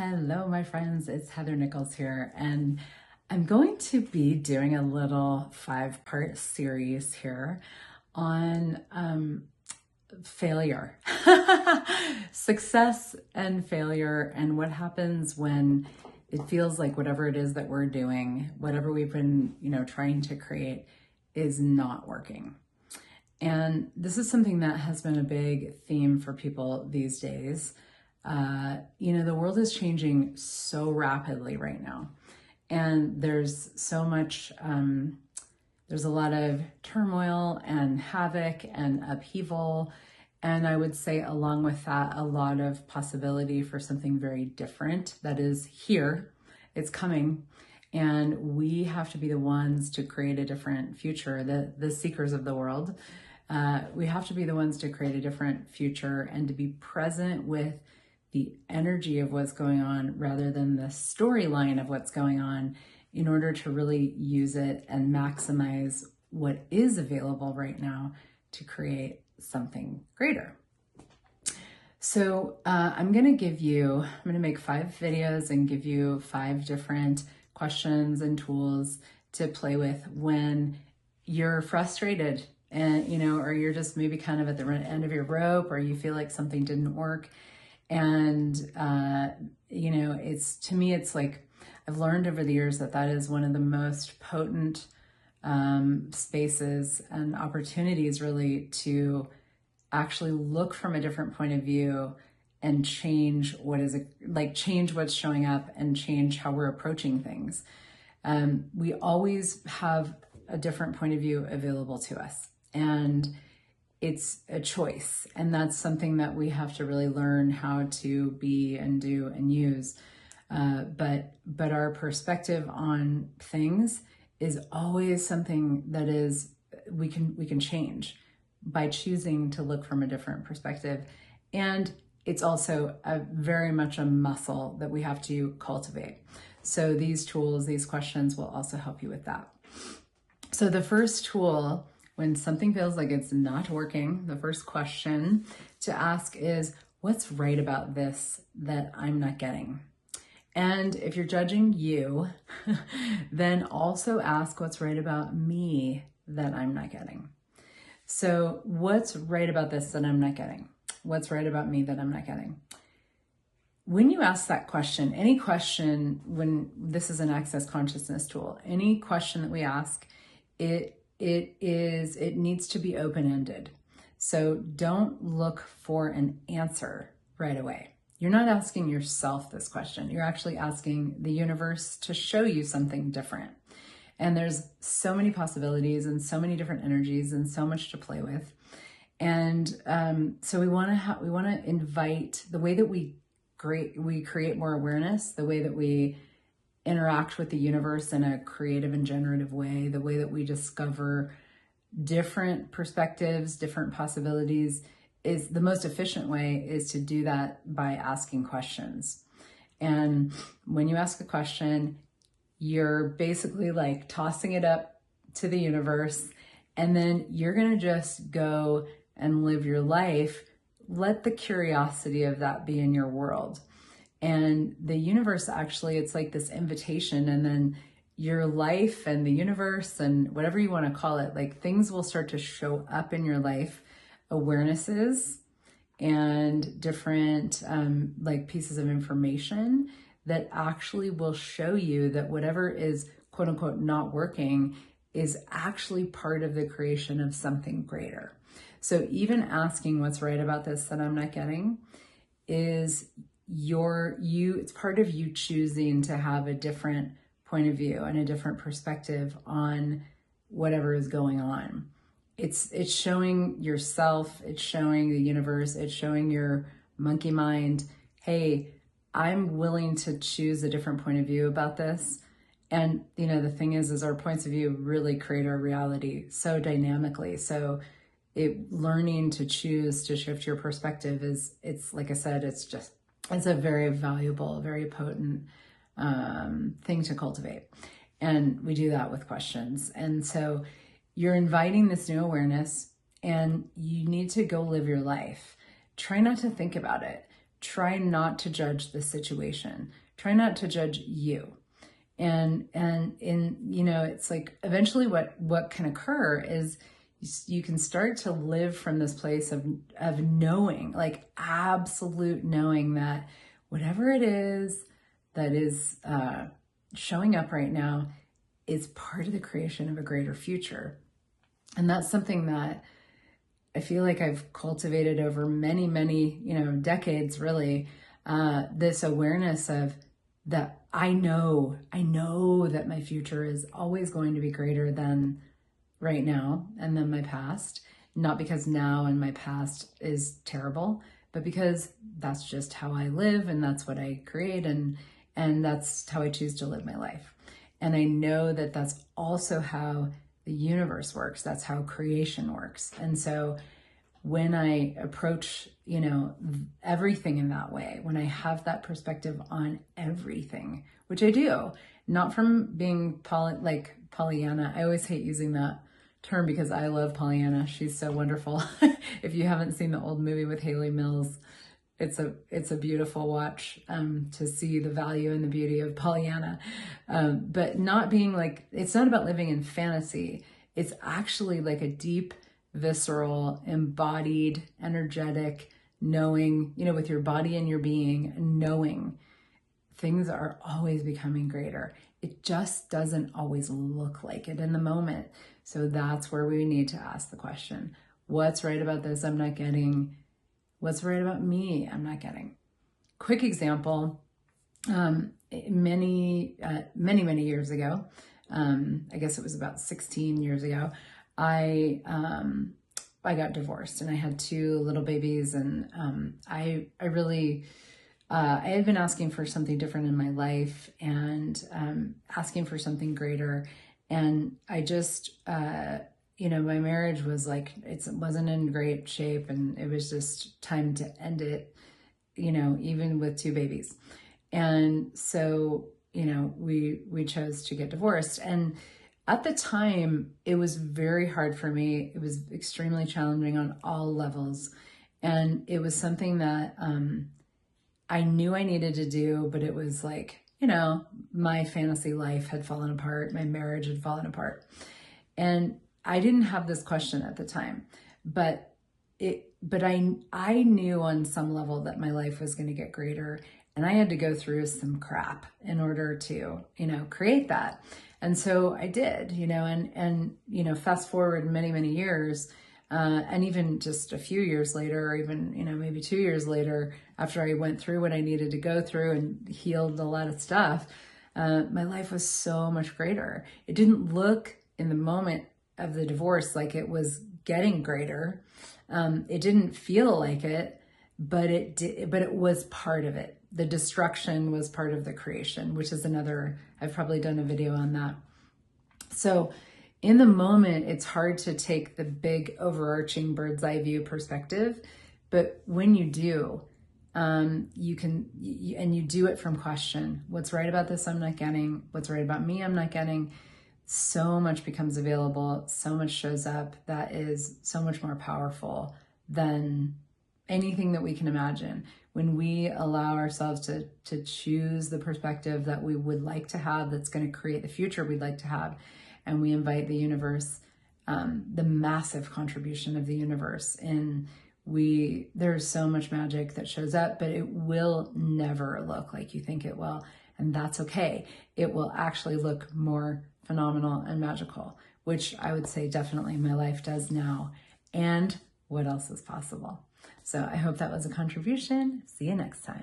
Hello, my friends. It's Heather Nichols here, and I'm going to be doing a little 5-part series here on failure, success and failure, and what happens when it feels like whatever it is that we're doing, whatever we've been, trying to create is not working. And this is something that has been a big theme for people these days. The world is changing so rapidly right now, and there's so much, there's a lot of turmoil and havoc and upheaval. And I would say along with that, a lot of possibility for something very different that is here. It's coming. And we have to be the ones to create a different future, the seekers of the world. We have to be the ones to create a different future and to be present with the energy of what's going on rather than the storyline of what's going on in order to really use it and maximize what is available right now to create something greater. So I'm going to make 5 videos and give you 5 different questions and tools to play with when you're frustrated and, or you're just maybe kind of at the end of your rope, or you feel like something didn't work. And, to me, it's like, I've learned over the years that is one of the most potent spaces and opportunities really to actually look from a different point of view and change change what's showing up and change how we're approaching things. We always have a different point of view available to us, and it's a choice. And that's something that we have to really learn how to be and do and use. But our perspective on things is always something that is, we can change by choosing to look from a different perspective. And it's also very much a muscle that we have to cultivate. So these tools, these questions will also help you with that. So the first tool, when something feels like it's not working, the first question to ask is, what's right about this that I'm not getting? And if you're judging you, then also ask what's right about me that I'm not getting. So what's right about this that I'm not getting? What's right about me that I'm not getting? When you ask that question, any question, when this is an Access Consciousness tool, any question that we ask, it needs to be open-ended. So don't look for an answer right away. You're not asking yourself this question. You're actually asking the universe to show you something different. And there's so many possibilities and so many different energies and so much to play with. And so we want to invite the way that we create more awareness, the way that we interact with the universe in a creative and generative way, the way that we discover different perspectives, different possibilities, is the most efficient way is to do that by asking questions. And when you ask a question, you're basically like tossing it up to the universe, and then you're going to just go and live your life. Let the curiosity of that be in your world. And the universe, actually, it's like this invitation, and then your life and the universe and whatever you want to call it, like things will start to show up in your life, awarenesses and different like pieces of information that actually will show you that whatever is quote unquote not working is actually part of the creation of something greater. So even asking what's right about this that I'm not getting is it's part of you choosing to have a different point of view and a different perspective on whatever is going on. It's showing yourself, it's showing the universe, it's showing your monkey mind, hey, I'm willing to choose a different point of view about this. And, the thing is our points of view really create our reality so dynamically. So learning to choose to shift your perspective it's like I said, it's a very valuable, very potent thing to cultivate. And we do that with questions. And so you're inviting this new awareness, and you need to go live your life. Try not to think about it. try not to judge the situation. Try not to judge you. And it's like eventually what can occur is you can start to live from this place of knowing, like absolute knowing, that whatever it is that is showing up right now is part of the creation of a greater future. And that's something that I feel like I've cultivated over many, many, decades, really, this awareness of that I know that my future is always going to be greater than right now and than my past. Not because now and my past is terrible, but because that's just how I live and that's what I create and that's how I choose to live my life. And I know that that's also how the universe works. That's how creation works. And so when I approach, everything in that way, when I have that perspective on everything, which I do, not from being Pollyanna. I always hate using that term because I love Pollyanna. She's so wonderful. If you haven't seen the old movie with Haley Mills, it's a beautiful watch to see the value and the beauty of Pollyanna. But not being like, it's not about living in fantasy. It's actually like a deep, visceral, embodied, energetic knowing, with your body and your being, knowing things are always becoming greater. It just doesn't always look like it in the moment. So that's where we need to ask the question, what's right about this I'm not getting? What's right about me I'm not getting? Quick example, many years ago, I guess it was about 16 years ago, I got divorced and I had 2 little babies, and I really I had been asking for something different in my life and asking for something greater, and I just my marriage was like, it wasn't in great shape, and it was just time to end it, even with 2 babies. And so we chose to get divorced. And at the time, it was very hard for me. It was extremely challenging on all levels. And it was something that I knew I needed to do, but it was like, my fantasy life had fallen apart. My marriage had fallen apart. And I didn't have this question at the time, but I knew on some level that my life was going to get greater, and I had to go through some crap in order to, create that. And so I did, and fast forward many, many years, and even just a few years later, or even, maybe 2 years later, after I went through what I needed to go through and healed a lot of stuff, my life was so much greater. It didn't look in the moment of the divorce like it was getting greater. It didn't feel like it, but it did, but it was part of it. The destruction was part of the creation, which is another, I've probably done a video on that. So in the moment, it's hard to take the big overarching bird's eye view perspective, but when you do, you can, and you do it from question, what's right about this I'm not getting, what's right about me I'm not getting, so much becomes available, so much shows up that is so much more powerful than anything that we can imagine. When we allow ourselves to choose the perspective that we would like to have, that's going to create the future we'd like to have, and we invite the universe, the massive contribution of the universe, and there's so much magic that shows up, but it will never look like you think it will, and that's okay. It will actually look more phenomenal and magical, which I would say definitely my life does now. And what else is possible? So I hope that was a contribution. See you next time.